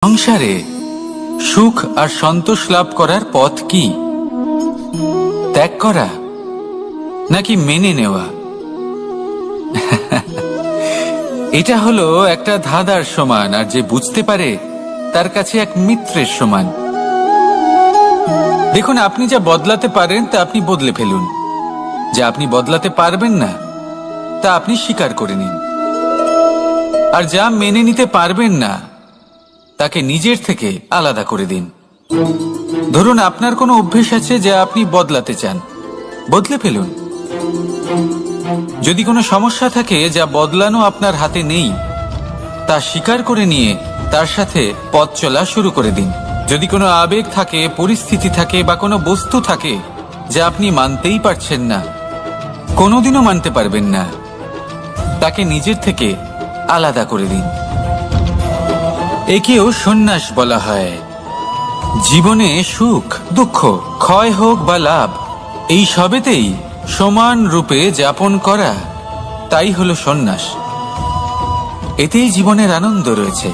সংসারে সুখ আর সন্তোষ লাভ করার পথ কি? ত্যাগ করা নাকি মেনে নেওয়া? এটা হলো একটা ধাঁধার সমান, আর যে বুঝতে পারে তার কাছে এক মিত্রের সমান। দেখুন, আপনি যা বদলাতে পারেন তা আপনি বদলে ফেলুন, যা আপনি বদলাতে পারবেন না তা আপনি স্বীকার করে নিন, আর যা মেনে নিতে পারবেন না তাকে নিজের থেকে আলাদা করে দিন। ধরুন, আপনার কোনো অভ্যেস আছে যা আপনি বদলাতে চান, বদলে ফেলুন। যদি কোনো সমস্যা থাকে যা বদলানো আপনার হাতে নেই, তা স্বীকার করে নিয়ে তার সাথে পথ চলা শুরু করে দিন। যদি কোনো আবেগ থাকে, পরিস্থিতি থাকে বা কোনো বস্তু থাকে যা আপনি মানতেই পারছেন না, কোনোদিনও মানতে পারবেন না, তাকে নিজের থেকে আলাদা করে দিন। একেও সন্ন্যাস বলা হয়। জীবনে সুখ দুঃখ, ক্ষয় হোক বা লাভ, এই সবেতেই সমান রূপে যাপন করা, তাই হলো সন্ন্যাস। এতেই জীবনের আনন্দ রয়েছে।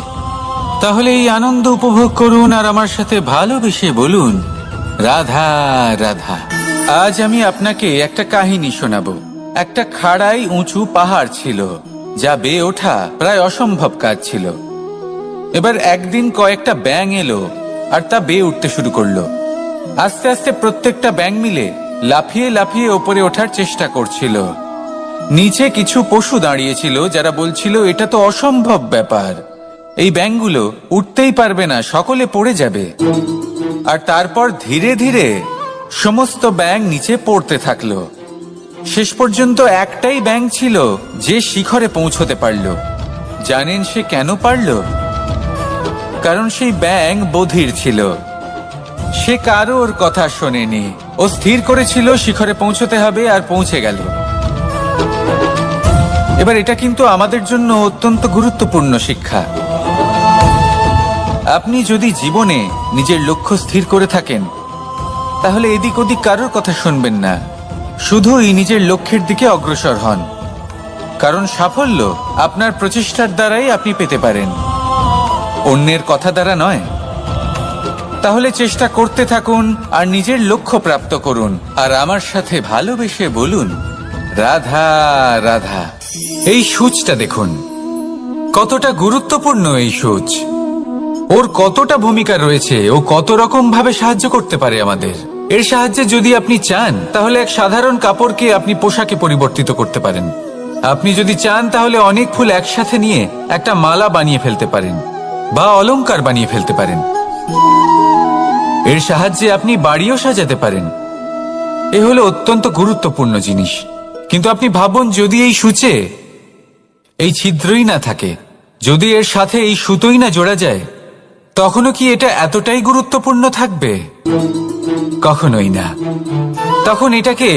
তাহলে এই আনন্দ উপভোগ করুন আর আমার সাথে ভালোবেসে বলুন, রাধা রাধা। আজ আমি আপনাকে একটা কাহিনী শোনাবো। একটা খাড়াই উঁচু পাহাড় ছিল, যা বেয়ে ওঠা প্রায় অসম্ভব কাজ ছিল। এবার একদিন কয়েকটা ব্যাঙ এলো আর তা বেয়ে উঠতে শুরু করলো। আস্তে আস্তে প্রত্যেকটা ব্যাঙ মিলে লাফিয়ে লাফিয়ে ওপরে ওঠার চেষ্টা করছিল। নিচে কিছু পশু দাঁড়িয়েছিল যারা বলছিল, এটা তো অসম্ভব ব্যাপার, এই ব্যাঙগুলো উঠতেই পারবে না, সকলে পড়ে যাবে। আর তারপর ধীরে ধীরে সমস্ত ব্যাঙ নিচে পড়তে থাকলো। শেষ পর্যন্ত একটাই ব্যাঙ ছিল যে শিখরে পৌঁছতে পারল। জানেন সে কেন পারল? কারণ সেই ব্যাঙ বধির ছিল। সে কারোর কথা শোনেনি। ও স্থির করেছিল শিখরে পৌঁছতে হবে, আর পৌঁছে গেল। এবার এটা কিন্তু আমাদের জন্য অত্যন্ত গুরুত্বপূর্ণ শিক্ষা। আপনি যদি জীবনে নিজের লক্ষ্য স্থির করে থাকেন, তাহলে এদিক ওদিক কারোর কথা শুনবেন না, শুধুই নিজের লক্ষ্যের দিকে অগ্রসর হন। কারণ সাফল্য আপনার প্রচেষ্টার দ্বারাই আপনি পেতে পারেন, অন্যের কথা দ্বারা নয়। তাহলে চেষ্টা করতে থাকুন আর নিজের লক্ষ্য প্রাপ্ত করুন। আর আমার সাথে ভালোবেসে বলুন, রাধা রাধা। এই সূচটা দেখুন, কতটা গুরুত্বপূর্ণ এই সূচ। ওর কতটা ভূমিকা রয়েছে, ও কত রকম ভাবে সাহায্য করতে পারে আমাদের। এর সাহায্যে যদি আপনি চান, তাহলে এক সাধারণ কাপড়কে আপনি পোশাকে পরিবর্তিত করতে পারেন। আপনি যদি চান, তাহলে অনেক ফুল একসাথে নিয়ে একটা মালা বানিয়ে ফেলতে পারেন, বা অলংকার বানিয়ে ফেলতে পারেন। এর সাহায্যে আপনি বাড়িও সাজাতে পারেন। এ হলো অত্যন্ত গুরুত্বপূর্ণ জিনিস। কিন্তু আপনি ভাবুন, যদি এই সূচে এই ছিদ্রই না থাকে, যদি এর সাথে এই সুতোই না জোড়া যায়, তখনও কি এটা এতটাই গুরুত্বপূর্ণ থাকবে? কখনোই না। তখন এটাকে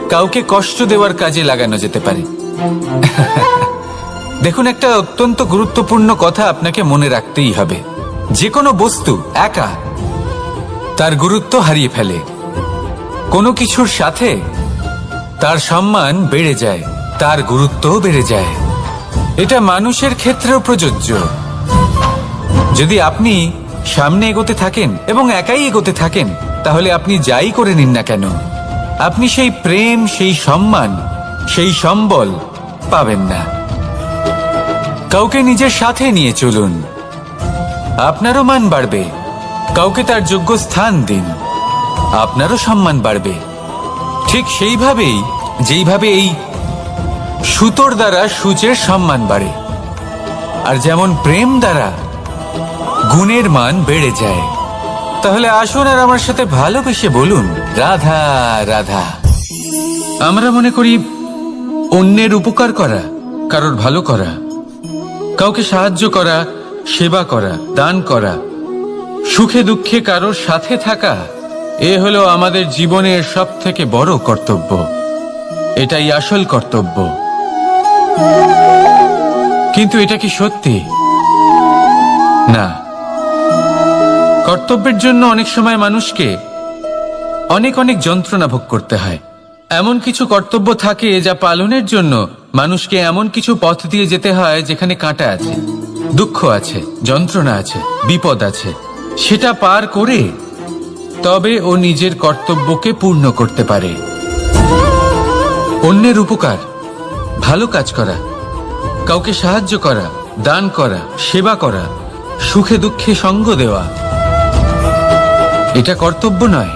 কাউকে কষ্ট দেওয়ার কাজে লাগানো যেতে পারে। দেখুন, একটা অত্যন্ত গুরুত্বপূর্ণ কথা আপনাকে মনে রাখতেই হবে। যে কোনো বস্তু একা তার গুরুত্ব হারিয়ে ফেলে। কোনো কিছুর সাথে তার সম্মান বেড়ে যায়, তার গুরুত্বও বেড়ে যায়। এটা মানুষের ক্ষেত্রেও প্রযোজ্য। যদি আপনি সামনে এগোতে থাকেন এবং একাই এগোতে থাকেন, তাহলে আপনি যাই করে নিন না কেন, আপনি সেই প্রেম, সেই সম্মান, সেই সম্বল পাবেন না। কাউকে নিজের সাথে নিয়ে চলুন, আপনারও মান বাড়বে। কাউকে তার যোগ্য স্থান দিন, আপনারও সম্মান বাড়বে। ঠিক সেইভাবেই যেইভাবে এই সুতোর দ্বারা সূচের সম্মান বাড়ে, আর যেমন প্রেম দ্বারা গুণের মান বেড়ে যায়। তাহলে আসুন আর আমার সাথে ভালোবেসে বলুন, রাধা রাধা। আমরা মনে করি অন্যের উপকার করা, কারোর ভালো করা, কাউকে সাহায্য করা, সেবা করা, দান করা, সুখে দুঃখে কারোর সাথে থাকা, এ হলো আমাদের জীবনের সবথেকে বড় কর্তব্য। এটাই আসল কর্তব্য। কিন্তু এটা কি সত্যি? না। কর্তব্যের জন্য অনেক সময় মানুষকে অনেক অনেক যন্ত্রণা ভোগ করতে হয়। এমন কিছু কর্তব্য থাকে যা পালনের জন্য মানুষকে এমন কিছু পথ দিয়ে যেতে হয় যেখানে কাঁটা আছে। দুঃখ আছে, যন্ত্রণা আছে, বিপদ আছে, সেটা পার করে তবে ও নিজের কর্তব্যকে পূর্ণ করতে পারে। অন্যের উপকার, ভালো কাজ করা, কাউকে সাহায্য করা, দান করা, সেবা করা, সুখে দুঃখে সঙ্গ দেওয়া, এটা কর্তব্য নয়,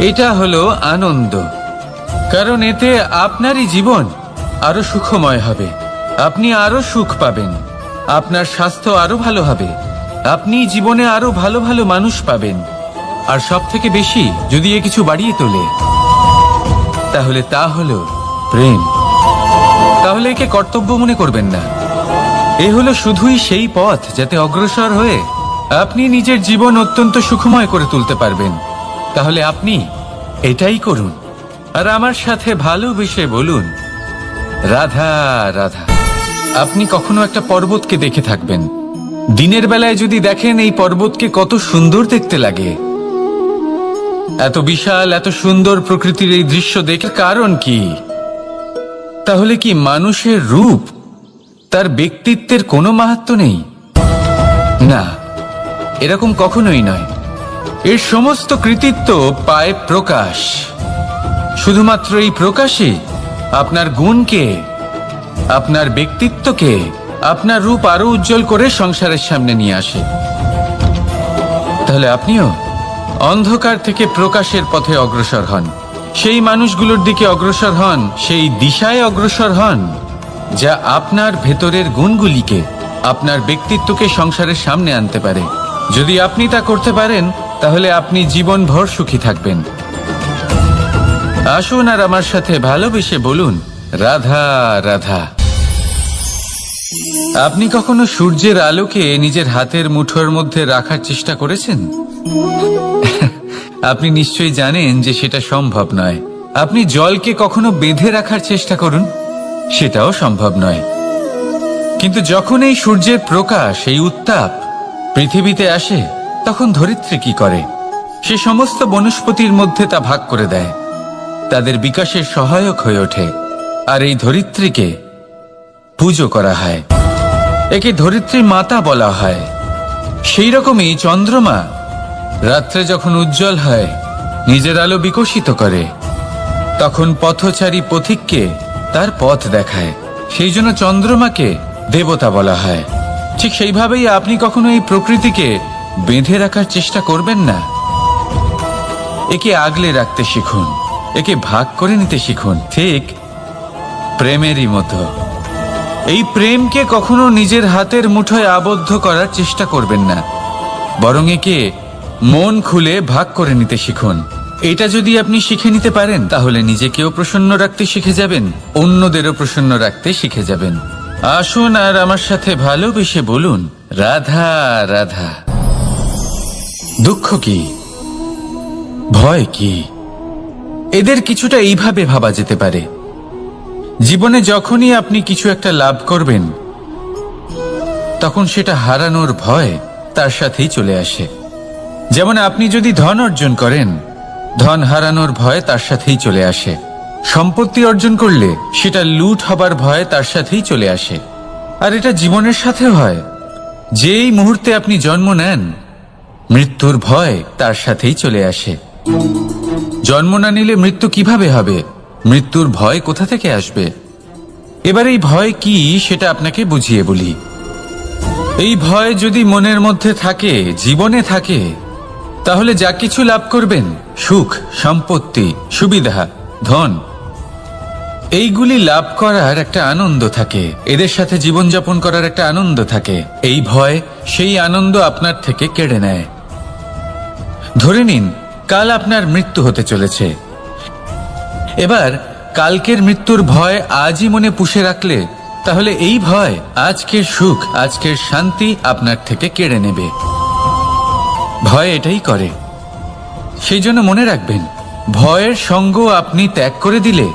এটা হলো আনন্দ। কারণ এতে আপনারই জীবন আরো সুখময় হবে, আপনি আরো সুখ পাবেন, আপনার স্বাস্থ্য আরো ভালো হবে, আপনি জীবনে আরো ভালো ভালো মানুষ পাবেন। আর সব থেকে বেশি যদি এ কিছু বাড়িয়ে তোলে তাহলে তা হলো প্রেম। তাহলে একে কর্তব্য মনে করবেন না, এ হলো শুধুই সেই পথ যাতে অগ্রসর হয়ে আপনি নিজের জীবন অত্যন্ত সুখময় করে তুলতে পারবেন। তাহলে আপনি এটাই করুন আর আমার সাথে ভালোবেসে বলুন, রাধা রাধা। আপনি কখনো একটা পর্বতকে দেখে থাকবেন, দিনের বেলায় যদি দেখেন এই পর্বতকে কত সুন্দর দেখতে লাগে। এত বিশাল, এত সুন্দর প্রকৃতির এই দৃশ্য দেখে কারণ কি? তাহলে কি মানুষের রূপ, তার ব্যক্তিত্বের কোনো মাহাত্ম্য নেই? না, এরকম কখনোই নয়। এর সমস্ত কৃতিত্ব পায় প্রকাশ। শুধুমাত্র এই প্রকাশই আপনার গুণকে, আপনার ব্যক্তিত্বকে, আপনার রূপ আরো উজ্জ্বল করে সংসারের সামনে নিয়ে আসে। তাহলে আপনিও অন্ধকার থেকে প্রকাশের পথে অগ্রসর হন, সেই মানুষগুলোর দিকে অগ্রসর হন, সেই দিশায় অগ্রসর হন যা আপনার ভেতরের গুণগুলিকে, আপনার ব্যক্তিত্বকে সংসারের সামনে আনতে পারে। যদি আপনি তা করতে পারেন তাহলে আপনি জীবনভর সুখী থাকবেন। আসুন আর আমার সাথে ভালোবেসে বলুন, রাধা রাধা। আপনি কখনো সূর্যের আলোকে নিজের হাতের মুঠোর মধ্যে রাখার চেষ্টা করেছেন? আপনি নিশ্চয়ই জানেন যে সেটা সম্ভব নয়। আপনি জলকে কখনো বেঁধে রাখার চেষ্টা করুন, সেটাও সম্ভব নয়। কিন্তু যখন এই সূর্যের প্রকাশ, এই উত্তাপ পৃথিবীতে আসে, তখন ধরিত্রী কি করে? সে সমস্ত বনস্পতির মধ্যে তা ভাগ করে দেয়, তাদের বিকাশের সহায়ক হয়ে ওঠে। আর এই ধরিত্রীকে পুজো করা হয়, একে ধরিত্রী মাতা বলা হয়। সেই রকমই চন্দ্রমা রাত্রে যখন উজ্জ্বল হয়, নিজের আলো বিকশিত করে, তখন পথচারী পথিককে তার পথ দেখায়। সেই জন্য চন্দ্রমাকে দেবতা বলা হয়। ঠিক সেইভাবেই আপনি কখনো এই প্রকৃতিকে বেঁধে রাখার চেষ্টা করবেন না। একে আগলে রাখতে শিখুন, একে ভাগ করে নিতে শিখুন, ঠিক প্রেমেরই মতো। এই প্রেমকে কখনো নিজের হাতের মুঠোয় আবদ্ধ করার চেষ্টা করবেন না, বরং একে মন খুলে ভাগ করে নিতে শিখুন। এটা যদি আপনি শিখে নিতে পারেন তাহলে নিজেকেও প্রসন্ন রাখতে শিখে যাবেন, অন্যদেরও প্রসন্ন রাখতে শিখে যাবেন। আসুন আর আমার সাথে ভালোবেসে বলুন, রাধা রাধা। দুঃখ কি, ভয় কি, এদের কিছুটা এইভাবে ভাবা যেতে পারে। জীবনে যখনই আপনি কিছু একটা লাভ করবেন, তখন সেটা হারানোর ভয় তার সাথেই চলে আসে। যেমন আপনি যদি ধন অর্জন করেন, ধন হারানোর ভয় তার সাথেই চলে আসে। সম্পত্তি অর্জন করলে সেটা লুট হবার ভয় তার সাথেই চলে আসে। আর এটা জীবনের সাথে হয়। যেই মুহূর্তে আপনি জন্ম নেন, মৃত্যুর ভয় তার সাথেই চলে আসে। জন্ম না নিলে মৃত্যু কিভাবে হবে? মৃত্যুর ভয় কোথা থেকে আসবে? এবার এই ভয় কি সেটা আপনাকে বুঝিয়ে বলি। এই ভয় যদি মনের মধ্যে থাকে, জীবনে থাকে, তাহলে যা কিছু লাভ করবেন, সুখ, সম্পত্তি, সুবিধা, ধন, এইগুলি লাভ করার একটা আনন্দ থাকে, এদের সাথে জীবনযাপন করার একটা আনন্দ থাকে। এই ভয় সেই আনন্দ আপনার থেকে কেড়ে নেয়। ধরে নিন কাল আপনার মৃত্যু হতে চলেছে। এবার কালকের মৃত্যুর ভয় আজই মনে পুষে রাখলে তাহলে এই ভয় আজকের সুখ, আজকের শান্তি আপনার থেকে কেড়ে নেবে। ভয় এটাই করে। সেই জন্য মনে রাখবেন, ভয়ের সঙ্গ আপনি ত্যাগ করে দিলে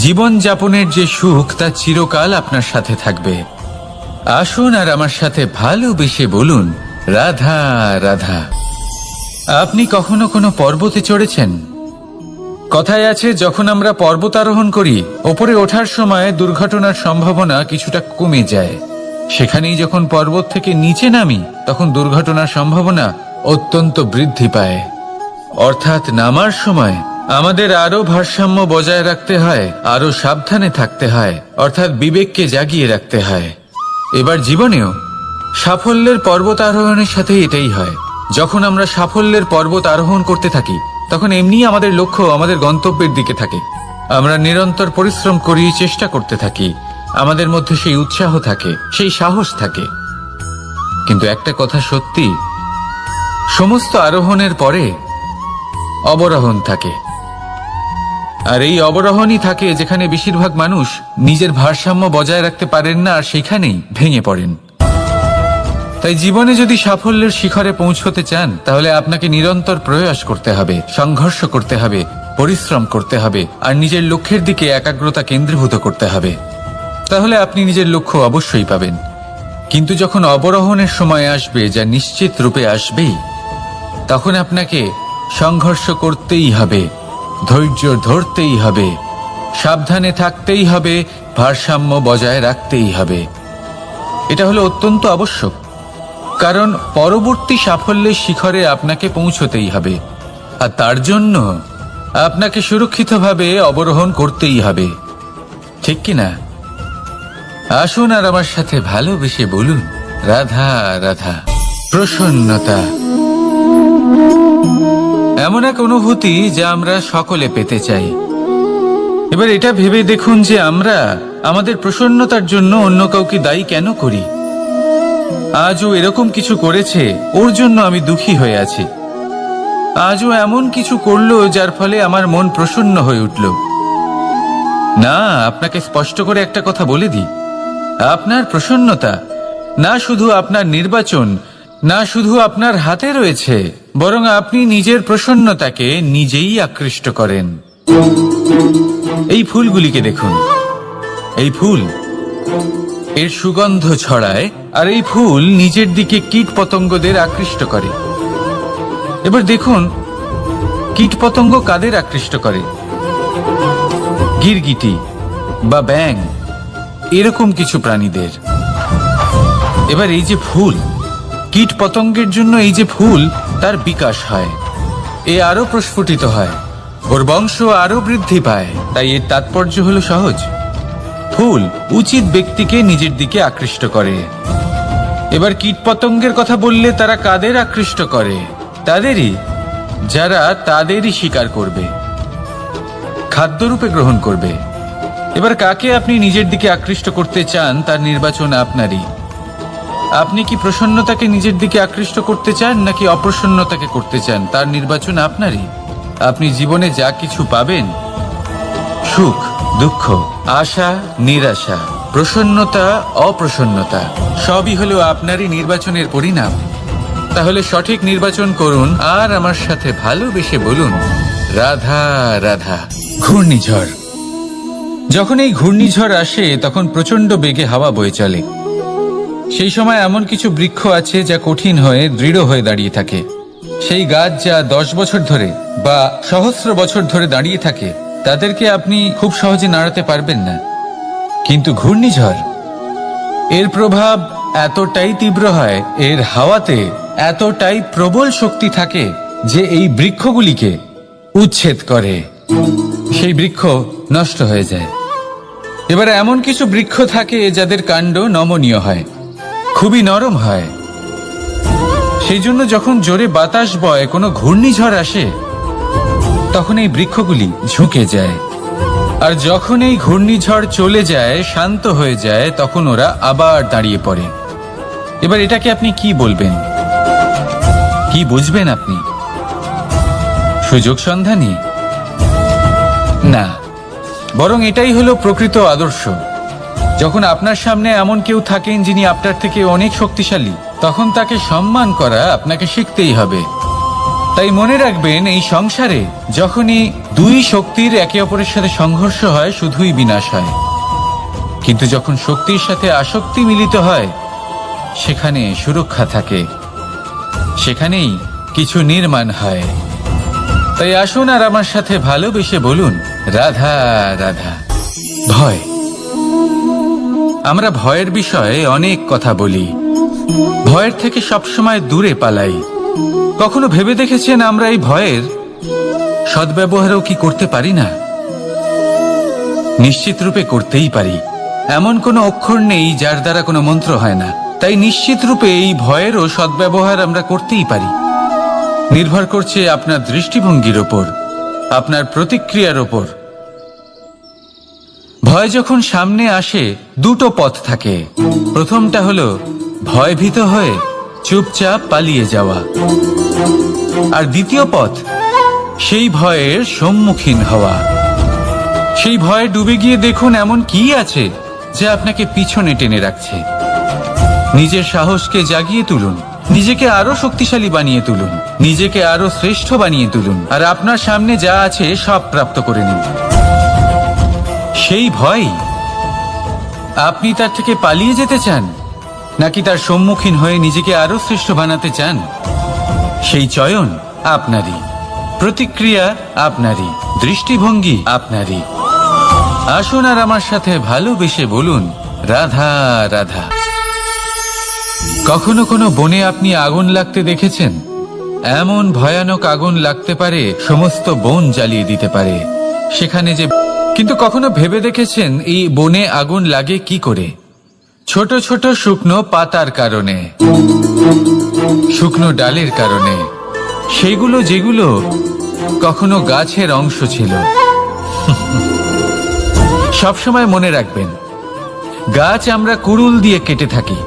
জীবন যাপনের যে সুখ তা চিরকাল আপনার সাথে থাকবে। আসুন আর আমার সাথে ভালোবেসে বলুন, রাধা রাধা। আপনি কখনো কোনো পর্বতে চড়েছেন? কথায় আছে, যখন আমরা পর্বতারোহণ করি, ওপরে ওঠার সময় দুর্ঘটনার সম্ভাবনা কিছুটা কমে যায়। সেখানেই যখন পর্বত থেকে নিচে নামি তখন দুর্ঘটনার সম্ভাবনা অত্যন্ত বৃদ্ধি পায়। অর্থাৎ নামার সময় আমাদের আরো ভারসাম্য বজায় রাখতে হয়, আরো সাবধানে থাকতে হয়, অর্থাৎ বিবেককে জাগিয়ে রাখতে হয়। এবার জীবনেও সাফল্যের পর্বত আরোহণের সাথে এটাই হয়। যখন আমরা সাফল্যের পর্বত আরোহণ করতে থাকি তখন এমনি আমাদের লক্ষ্য আমাদের গন্তব্যের দিকে থাকে। আমরা নিরন্তর পরিশ্রম করি, চেষ্টা করতে থাকি, আমাদের মধ্যে সেই উৎসাহ থাকে, সেই সাহস থাকে। কিন্তু একটা কথা সত্যি, সমস্ত আরোহণের পরে অবরোহণ থাকে। আর এই অবরোহণই থাকে যেখানে বেশিরভাগ মানুষ নিজের ভারসাম্য বজায় রাখতে পারেন না, আর সেখানেই ভেঙে পড়েন। তাই জীবনে যদি সাফল্যের শিখরে পৌঁছতে চান তাহলে আপনাকে নিরন্তর প্রয়াস করতে হবে, সংঘর্ষ করতে হবে, পরিশ্রম করতে হবে, আর নিজের লক্ষ্যের দিকে একাগ্রতা কেন্দ্রীভূত করতে হবে। তাহলে আপনি নিজের লক্ষ্য অবশ্যই পাবেন। কিন্তু যখন অবরোহণের সময় আসবে, যা নিশ্চিত রূপে আসবেই, তখন আপনাকে সংঘর্ষ করতেই হবে, ধৈর্য ধরতেই হবে, সাবধানে থাকতেই হবে, ভারসাম্য বজায় রাখতেই হবে। এটা হলো অত্যন্ত আবশ্যক, কারণ পরবর্তী সাফল্যের শিখরে আপনাকে পৌঁছতেই হবে, আর তার জন্য আপনাকে সুরক্ষিতভাবে অবরোহণ করতেই হবে। ঠিক কিনা? আসুন আর আমার সাথে ভালোবেসে বলুন, রাধা রাধা। প্রসন্নতা এমন এক অনুভূতি যা আমরা সকলে পেতে চাই। এবার এটা ভেবে দেখুন যে আমরা আমাদের প্রসন্নতার জন্য অন্য কাউকে দায়ী কেন করি। আজও এরকম কিছু করেছে, ওর জন্য আমি দুঃখী হয়ে আছি। আজও এমন কিছু করলো যার ফলে আমার মন প্রসন্ন হয়ে উঠল। না, আপনাকে স্পষ্ট করে একটা কথা বলে দিই, আপনার প্রসন্নতা না শুধু আপনার নির্বাচন, না শুধু আপনার হাতে রয়েছে, বরং আপনি নিজের প্রসন্নতাকে নিজেই আকৃষ্ট করেন। এই ফুলগুলিকে দেখুন, এই ফুল এর সুগন্ধ ছড়ায়, আর এই ফুল নিজের দিকে কীট পতঙ্গদের আকৃষ্ট করে। এবার দেখুন কীট পতঙ্গ কাদের আকৃষ্ট করে? গিরগিটি বা ব্যাঙ, এরকম কিছু প্রাণীদের। এবার এই যে ফুল, কীট পতঙ্গের জন্য এই যে ফুল, তার বিকাশ হয়, এ আরো প্রস্ফুটিত হয়, ওর বংশ আরো বৃদ্ধি পায়। তাই এর তাৎপর্য হলো সহজ, ফুল উচিত ব্যক্তিকে নিজের দিকে আকৃষ্ট করে। এবার কীট পতঙ্গের কথা বললে তারা কাদের আকৃষ্ট করে? তাদেরই যারা তাদেরই শিকার করবে, খাদ্যরূপে গ্রহণ করবে। এবার কাকে আপনি নিজের দিকে আকৃষ্ট করতে চান তার নির্বাচন আপনারই। আপনি কি প্রসন্নতাকে নিজের দিকে আকৃষ্ট করতে চান নাকি অপ্রসন্নতাকে করতে চান, তার নির্বাচন আপনারই। আপনি জীবনে যা কিছু পাবেন, সুখ দুঃখ, আশা নিরাশা, প্রসন্নতা অপ্রসন্নতা, সবই হলো আপনারই নির্বাচনের পরিণাম। তাহলে সঠিক নির্বাচন করুন আর আমার সাথে ভালোবেসে বলুন, রাধা রাধা। ঘূর্ণিঝড়, যখন এই ঘূর্ণিঝড় আসে তখন প্রচন্ড বেগে হাওয়া বয়ে চলে। সেই সময় এমন কিছু বৃক্ষ আছে যা কঠিন হয়ে দৃঢ় হয়ে দাঁড়িয়ে থাকে। সেই গাছ যা 10 বছর ধরে বা সহস্র বছর ধরে দাঁড়িয়ে থাকে, তাদেরকে আপনি খুব সহজে নাড়াতে পারবেন না। কিন্তু ঘূর্ণিঝড়, এর প্রভাব এতটাই তীব্র হয়, এর হাওয়াতে এতটাই প্রবল শক্তি থাকে যে এই বৃক্ষগুলিকে উচ্ছেদ করে, সেই বৃক্ষ নষ্ট হয়ে যায়। এবার এমন কিছু বৃক্ষ থাকে যাদের কাণ্ড নমনীয় হয়, খুবই নরম হয়। সেই জন্য যখন জোরে বাতাস বয়, কোনো ঘূর্ণিঝড় আসে, তখন এই বৃক্ষগুলি ঝুঁকে যায়। আর যখন এই ঘূর্ণিঝড় চলে যায়, শান্ত হয়ে যায়, তখন ওরা আবার দাঁড়িয়ে পড়ে। এবার এটাকে আপনি কি বলবেন, কি বুঝবেন আপনি? সুযোগ সন্ধানী? না, বরং এটাই হলো প্রকৃত আদর্শ। যখন আপনার সামনে এমন কেউ থাকেন যিনি আপনার থেকে অনেক শক্তিশালী, তখন তাকে সম্মান করা আপনাকে শিখতেই হবে। তাই মনে রাখবেন, এই সংসারে যখনই দুই শক্তির একে অপরের সাথে সংঘর্ষ হয়, শুধুই বিনাশ হয়। কিন্তু যখন শক্তির সাথে আসক্তি মিলিত হয়, সেখানে সুরক্ষা থাকে, সেখানেই কিছু নির্মাণ হয়। তাই আসুন আর আমার সাথে ভালোবেসে বলুন, রাধা রাধা। ভয়, আমরা ভয়ের বিষয়ে অনেক কথা বলি, ভয়ের থেকে সবসময় দূরে পালাই। কখনো ভেবে দেখেছেন আমরা এই ভয়ের সদ্ব্যবহারও কি করতে পারি না? নিশ্চিত রূপে করতেই পারি। এমন কোনো অক্ষর নেই যার দ্বারা কোনো মন্ত্র হয় না। তাই নিশ্চিত রূপে এই ভয়েরও সদ্ব্যবহার আমরা করতেই পারি। নির্ভর করছে আপনার দৃষ্টিভঙ্গির ওপর, আপনার প্রতিক্রিয়ার ওপর। ভয় যখন সামনে আসে দুটো পথ থাকে। প্রথমটা হলো ভয়ভীত হয়ে চুপচাপ পালিয়ে যাওয়া, আর দ্বিতীয় পথ সেই ভয়ের সম্মুখীন হওয়া। সেই ভয়ে ডুবে গিয়ে দেখুন এমন কি আছে যা আপনাকে পিছনে টেনে রাখছে। নিজের সাহসকে জাগিয়ে তুলুন, নিজেকে আরো শক্তিশালী বানিয়ে তুলুন, নিজেকে আরো শ্রেষ্ঠ বানিয়ে তুলুন, আর আপনার সামনে যা আছে সব প্রাপ্ত করে নিন। সেই ভয়, আপনি তার থেকে পালিয়ে যেতে চান নাকি তার সম্মুখীন হয়ে নিজেকে আরো শ্রেষ্ঠ বানাতে চান? সেই চয়ন আপনারই, প্রতিক্রিয়া আপনারই, দৃষ্টিভঙ্গি আপনারই। আসুন আর আমার সাথে ভালোবেসে বলুন, রাধা রাধা। কখনো কোনো বনে আপনি আগুন লাগতে দেখেছেন? এমন ভয়ানক আগুন লাগতে পারে সমস্ত বন জ্বালিয়ে দিতে পারে সেখানে যে। কিন্তু কখনো ভেবে দেখেছেন এই বনে আগুন লাগে কি করে? ছোট ছোট শুকনো পাতার কারণে, শুকনো ডালের কারণে, সেগুলো যেগুলো কখনো গাছের অংশ ছিল। সবসময় মনে রাখবেন, গাছ আমরা কুড়ুল দিয়ে কেটে থাকি,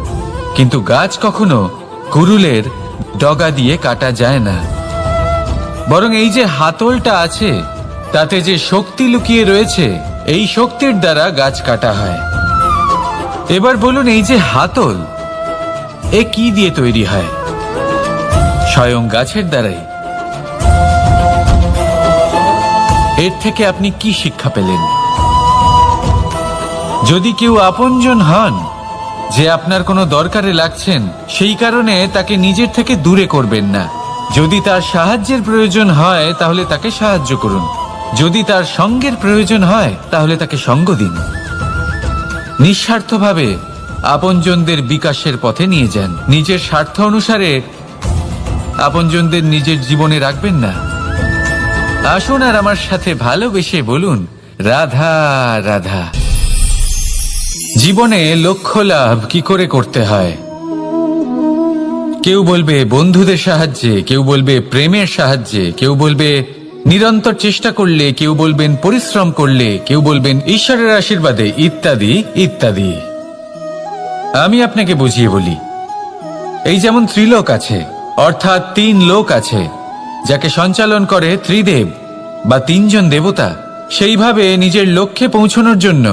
কিন্তু গাছ কখনো কুড়ুলের ডগা দিয়ে কাটা যায় না। বরং এই যে হাতলটা আছে তাতে যে শক্তি লুকিয়ে রয়েছে, এই শক্তির দ্বারা গাছ কাটা হয়। এবার বলুন, এই যে হাতল, এ কি দিয়ে তৈরি হয়? স্বয়ং গাছের দ্বারাই। এর থেকে আপনি কি শিক্ষা পেলেন? যদি কেউ আপনজন হন, যে আপনার কোনো দরকারে লাগছেন, সেই কারণে তাকে নিজের থেকে দূরে করবেন না। যদি তার সাহায্যের প্রয়োজন হয় তাহলে তাকে সাহায্য করুন, যদি তার সঙ্গের প্রয়োজন হয় তাহলে তাকে সঙ্গ দিন। নিঃস্বার্থভাবে আপনজনদের বিকাশের পথে নিয়ে যান। নিজের স্বার্থ অনুসারে আপনজনদের নিজের জীবনে রাখবেন না। আসুন আর আমার সাথে ভালোবেসে বলুন, রাধা রাধা। জীবনে লক্ষ্য লাভ কি করে করতে হয়? কেউ বলবে বন্ধুদের সাহায্যে, কেউ বলবে প্রেমের সাহায্যে, কেউ বলবে নিরন্তর চেষ্টা করলে, কেউ বলবেন পরিশ্রম করলে, কেউ বলবেন ঈশ্বরের আশীর্বাদে, ইত্যাদি ইত্যাদি। আমি আপনাকে বুঝিয়ে বলি, এই যেমন ত্রিলোক আছে, অর্থাৎ 3 লোক আছে, যাকে সঞ্চালন করে ত্রিদেব বা 3 জন দেবতা। সেইভাবে নিজের লক্ষ্যে পৌঁছানোর জন্য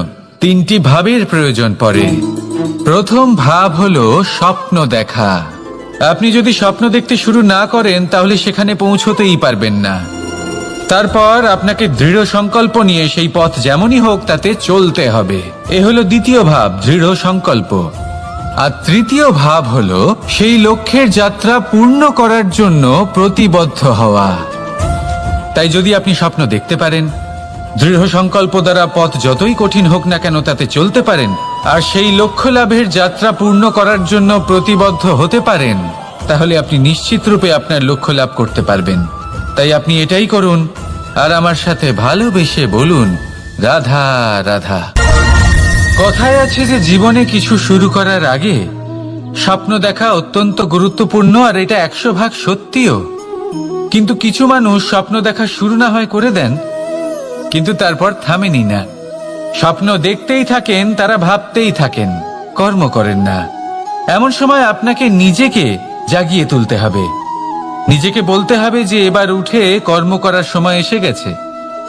3টি ভাবের প্রয়োজন পড়ে। প্রথম ভাব হলো স্বপ্ন দেখা। আপনি যদি স্বপ্ন দেখতে শুরু না করেন তাহলে সেখানে পৌঁছতেই পারবেন না। তারপর আপনাকে দৃঢ় সংকল্প নিয়ে সেই পথ যেমনই হোক তাতে চলতে হবে। এ হলো দ্বিতীয় ভাব, দৃঢ় সংকল্প। আর তৃতীয় ভাব হলো সেই লক্ষ্যের যাত্রা পূর্ণ করার জন্য প্রতিবদ্ধ হওয়া। তাই যদি আপনি স্বপ্ন দেখতে পারেন, দৃঢ় সংকল্প দ্বারা পথ যতই কঠিন হোক না কেন তাতে চলতে পারেন, আর সেই লক্ষ্য লাভের যাত্রা পূর্ণ করার জন্য প্রতিবদ্ধ হতে পারেন, তাহলে আপনি নিশ্চিত রূপে আপনার লক্ষ্য লাভ করতে পারবেন। তাই আপনি এটাই করুন আর আমার সাথে ভালোবেসে বলুন, রাধা রাধা। কথায় আছে যে জীবনে কিছু শুরু করার আগে স্বপ্ন দেখা অত্যন্ত গুরুত্বপূর্ণ, আর এটা 100% সত্যিও। কিন্তু কিছু মানুষ স্বপ্ন দেখা শুরু না হয় করে দেন, কিন্তু তারপর থামেনি না। স্বপ্ন দেখতেই থাকেন, তারা ভাবতেই থাকেন, কর্ম করেন না। এমন সময় আপনাকে নিজেকে জাগিয়ে তুলতে হবে, নিজেকে বলতে হবে যে এবার উঠে কর্ম করার সময় এসে গেছে।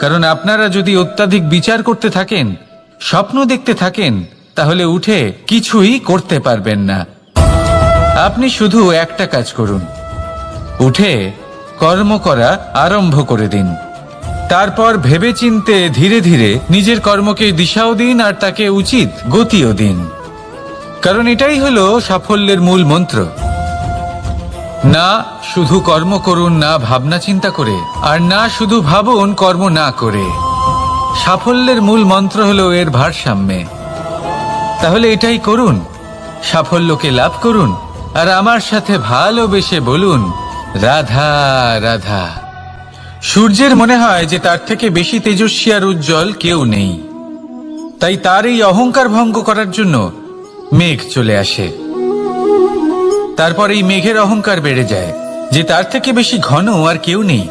কারণ আপনারা যদি অত্যাধিক বিচার করতে থাকেন, স্বপ্ন দেখতে থাকেন, তাহলে উঠে কিছুই করতে পারবেন না। আপনি শুধু একটা কাজ করুন, উঠে কর্ম করা আরম্ভ করে দিন। তারপর ভেবেচিন্তে ধীরে ধীরে নিজের কর্মকে দিশাও দিন আর তাকে উচিত গতিও দিন। কারণ এটাই হলো সাফল্যের মূল মন্ত্র। না শুধু কর্ম করুন না ভাবনা চিন্তা করে, আর না শুধু ভাবুন কর্ম না করে। সাফল্যের মূল মন্ত্র হলো এর ভারসাম্যে। তাহলে এটাই করুন, সাফল্যকে লাভ করুন আর আমার সাথে ভালোবেসে বলুন রাধা রাধা। সূর্যের মনে হয় যে তার থেকে বেশি তেজস্বী আর উজ্জ্বল কেউ নেই, তাই তার এই অহংকার ভঙ্গ করার জন্য মেঘ চলে আসে। তারপর এই মেঘের অহংকার বেড়ে যায় যে তার থেকে বেশি ঘন আর কেউ নেই।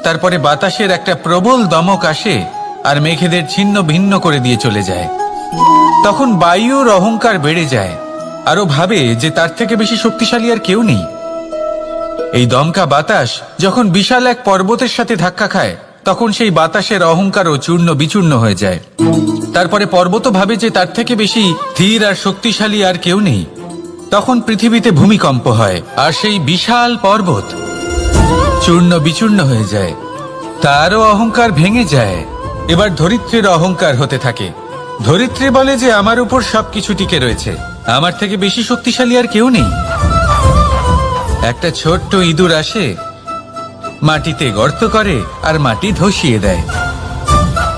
তারপরে বাতাসের একটা প্রবল দমক আসে আর মেঘেদের ছিন্ন ভিন্ন করে দিয়ে চলে যায়। তখন বায়ুর অহংকার বেড়ে যায়, আরো ভাবে যে তার থেকে বেশি শক্তিশালী আর কেউ নেই। এই দমকা বাতাস যখন বিশাল এক পর্বতের সাথে ধাক্কা খায়, তখন সেই বাতাসের অহংকারও চূর্ণ বিচূর্ণ হয়ে যায়। তারপরে পর্বত ভাবে যে তার থেকে বেশি ধীর আর শক্তিশালী আর কেউ নেই। তখন পৃথিবীতে ভূমিকম্প হয় আর সেই বিশাল পর্বত চূর্ণ বিচূর্ণ হয়ে যায়, তারও অহংকার ভেঙে যায়। এবার ধরিত্রীর অহংকার হতে থাকে। ধরিত্রী বলে যে আমার উপর সবকিছু টিকে রয়েছে, আমার থেকে বেশি শক্তিশালী আর কেউ নেই। একটা ছোট্ট ইঁদুর আসে, মাটিতে গর্ত করে আর মাটি ধসিয়ে দেয়।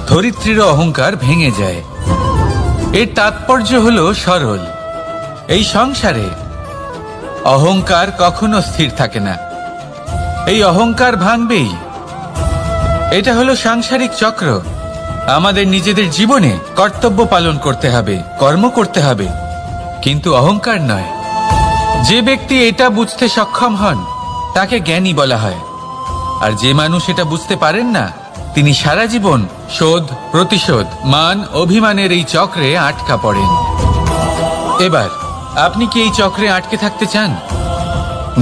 ধরিত্রীর অহংকার ভেঙে যায়। এর তাৎপর্য হলো সরল, এই সংসারে অহংকার কখনো স্থির থাকে না, এই অহংকার ভাঙবেই। এটা হলো সাংসারিক চক্র। আমাদের নিজেদের জীবনে কর্তব্য পালন করতে হবে, কর্ম করতে হবে, কিন্তু অহংকার নয়। যে ব্যক্তি এটা বুঝতে সক্ষম হন তাকে জ্ঞানী বলা হয়, আর যে মানুষ এটা বুঝতে পারেন না তিনি সারা জীবন শোধ প্রতিশোধ মান অভিমানের এই চক্রে আটকা পড়েন। এবার আপনি কি এই চক্রে আটকে থাকতে চান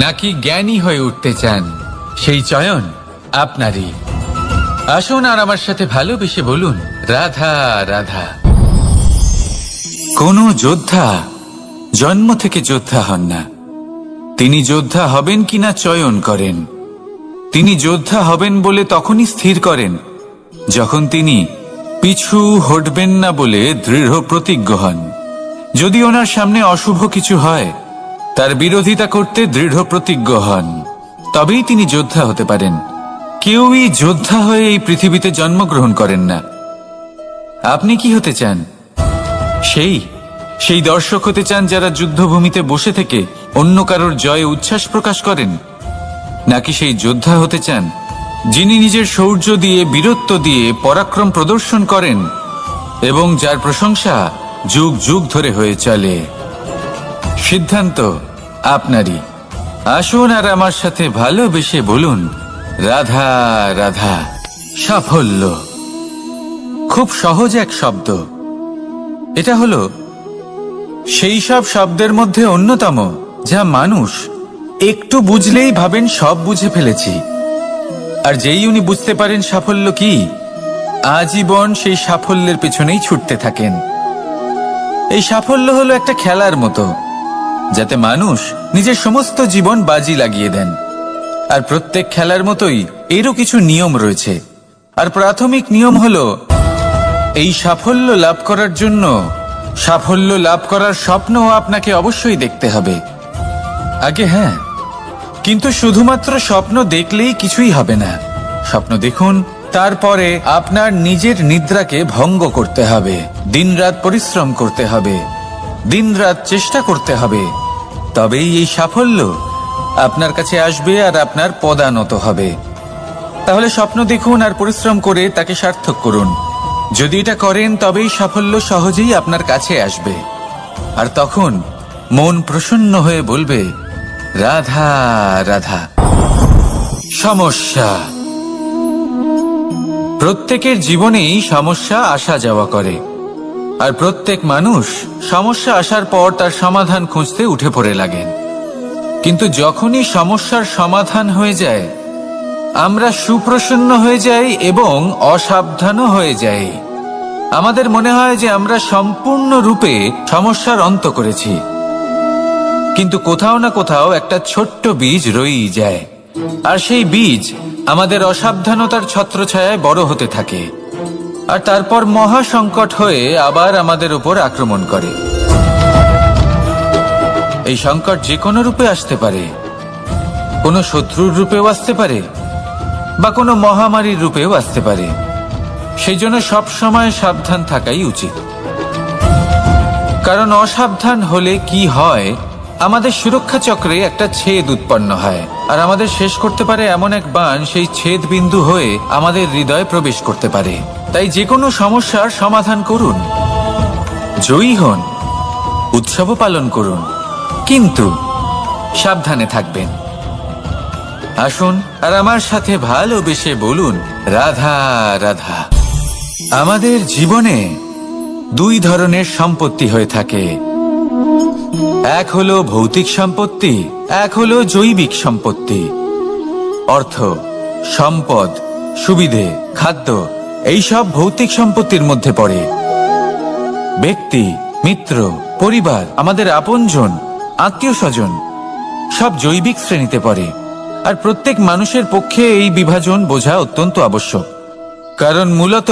নাকি জ্ঞানী হয়ে উঠতে চান? সেই চয়ন আপনারই। আসুন আর আমার সাথে ভালোবেসে বলুন রাধা রাধা। কোন যোদ্ধা জন্ম থেকে যোদ্ধা হন না, তিনি যোদ্ধা হবেন কিনা চয়ন করেন। তিনি যোদ্ধা হবেন বলে তখনই স্থির করেন যখন তিনি পিছু হটবেন না বলে দৃঢ় প্রতিজ্ঞ হন। যদি ওনার সামনে অশুভ কিছু হয় তার বিরোধিতা করতে দৃঢ় প্রতিজ্ঞ হন, তবেই তিনি যোদ্ধা হতে পারেন। কেউই যোদ্ধা হয়ে এই পৃথিবীতে জন্মগ্রহণ করেন না। আপনি কি হতে চান? সেই দর্শক হতে চান যারা যুদ্ধভূমিতে বসে থেকে অন্য কারোর জয়ে উচ্ছ্বাস প্রকাশ করেন, নাকি সেই যোদ্ধা হতে চান যিনি নিজের শৌর্য দিয়ে বীরত্ব দিয়ে পরাক্রম প্রদর্শন করেন এবং যার প্রশংসা যুগ যুগ ধরে হয়ে চলে? সিদ্ধান্ত আপনারই। আসুন আর আমার সাথে ভালোবেসে বলুন রাধা রাধা। সাফল্য খুব সহজ এক শব্দ। এটা হলো সেই সব শব্দের মধ্যে অন্যতম যা মানুষ একটু বুঝলেই ভাবেন সব বুঝে ফেলেছি, আর যেই উনি বুঝতে পারেন সাফল্য কি, আজীবন সেই সাফল্যের পেছনেই ছুটতে থাকেন। এই সাফল্য হলো একটা খেলার মতো, যাতে মানুষ নিজের সমস্ত জীবন বাজি লাগিয়ে দেন। আর প্রত্যেক খেলার মতোই এরও কিছু নিয়ম রয়েছে। আর প্রাথমিক নিয়ম হলো এই সাফল্য লাভ করার জন্য সাফল্য লাভ করার স্বপ্ন আপনাকে অবশ্যই দেখতে হবে আগে। হ্যাঁ, কিন্তু শুধুমাত্র স্বপ্ন দেখলেই কিছুই হবে না। স্বপ্ন দেখুন, তারপরে আপনার নিজের নিদ্রাকে ভঙ্গ করতে হবে, দিনরাত পরিশ্রম করতে হবে, দিনরাত চেষ্টা করতে হবে, তবেই এই সাফল্য আপনার কাছে আসবে আর আপনার পদানত হবে। তাহলে স্বপ্ন দেখুন আর পরিশ্রম করে তাকে সার্থক করুন। যদি এটা করেন তবেই সাফল্য সহজেই আপনার কাছে আসবে। আর তখন মন প্রসন্ন হয়ে বলবে রাধা রাধা। সমস্যা প্রত্যেকের জীবনেই সমস্যা আসা যাওয়া করে, আর প্রত্যেক মানুষ সমস্যা আসার পর তার সমাধান খুঁজতে উঠে পড়ে লাগেন। কিন্তু যখনই সমস্যার সমাধান হয়ে যায় আমরা সুপ্রসন্ন হয়ে যাই এবং অসাবধানও হয়ে যাই। আমাদের মনে হয় যে আমরা সম্পূর্ণরূপে সমস্যার অন্ত করেছি, কিন্তু কোথাও না কোথাও একটা ছোট্ট বীজ রয়েই যায়, আর সেই বীজ আমাদের অসাবধানতার ছত্রছায়ায় বড় হতে থাকে, আর তারপর মহা সংকট হয়ে আবার আমাদের উপর আক্রমণ করে। এই সংকট যে কোনো রূপে আসতে পারে, কোনো শত্রুর রূপেও আসতে পারে বা কোনো মহামারীর রূপেও আসতে পারে। সেই জন্য সব সময় সাবধান থাকাই উচিত। কারণ অসাবধান হলে কি হয়, আমাদের সুরক্ষা চক্রে একটা ছেদ উৎপন্ন হয়, আর আমাদের শেষ করতে পারে এমন এক বাণ সেই ছেদ বিন্দু হয়ে আমাদের হৃদয়ে প্রবেশ করতে পারে। তাই যে কোনো সমস্যার সমাধান করুন, জয়ী হন, উৎসবও পালন করুন, কিন্তু সাবধানে থাকবেন। আসুন আর আমার সাথে ভালোবেসে বলুন, রাধা রাধা। আমাদের জীবনে দুই ধরনের সম্পত্তি হয়ে থাকে, এক হলো ভৌতিক সম্পত্তি, এক হলো জৈবিক সম্পত্তি। অর্থ, সম্পদ, সুবিধে, খাদ্য এইসব ভৌতিক সম্পত্তির মধ্যে পড়ে। ব্যক্তি, মিত্র, পরিবার, আমাদের আপনজন, আত্মীয় স্বজন সব জৈবিক শ্রেণীতে পড়ে। আর প্রত্যেক মানুষের পক্ষে এই বিভাজন বোঝা অত্যন্ত আবশ্যক, কারণ মূলত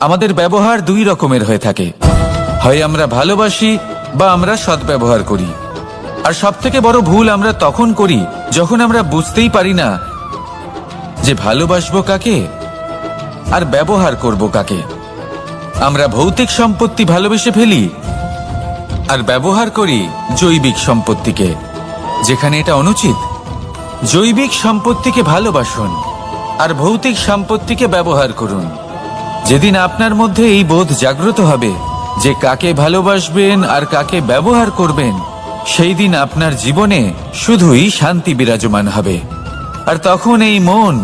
আমাদের ব্যবহার দুই রকমের হয়ে থাকে, হয় আমরা ভালোবাসি বা আমরা সদ্ব্যবহার করি। আর সবথেকে বড় ভুল আমরা তখন করি যখন আমরা বুঝতেই পারি না যে ভালোবাসবো কাকে আর ব্যবহার করব কাকে। আমরা ভৌতিক সম্পত্তি ভালোবেসে ফেলি আর ব্যবহার করি জৈবিক সম্পত্তিকে, যেখানে এটা অনুচিত। জৈবিক সম্পত্তিকে ভালোবাসুন আর ভৌতিক সম্পত্তিকে ব্যবহার করুন। যেদিন আপনার মধ্যে এই বোধ জাগ্রত হবে যে কাকে ভালোবাসবেন আর কাকে ব্যবহার করবেন, সেই দিন আপনার জীবনে শুধুই শান্তি বিরাজমান হবে। আর তখন এই মন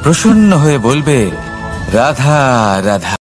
প্রসন্ন হয়ে বলবে, রাধা রাধা।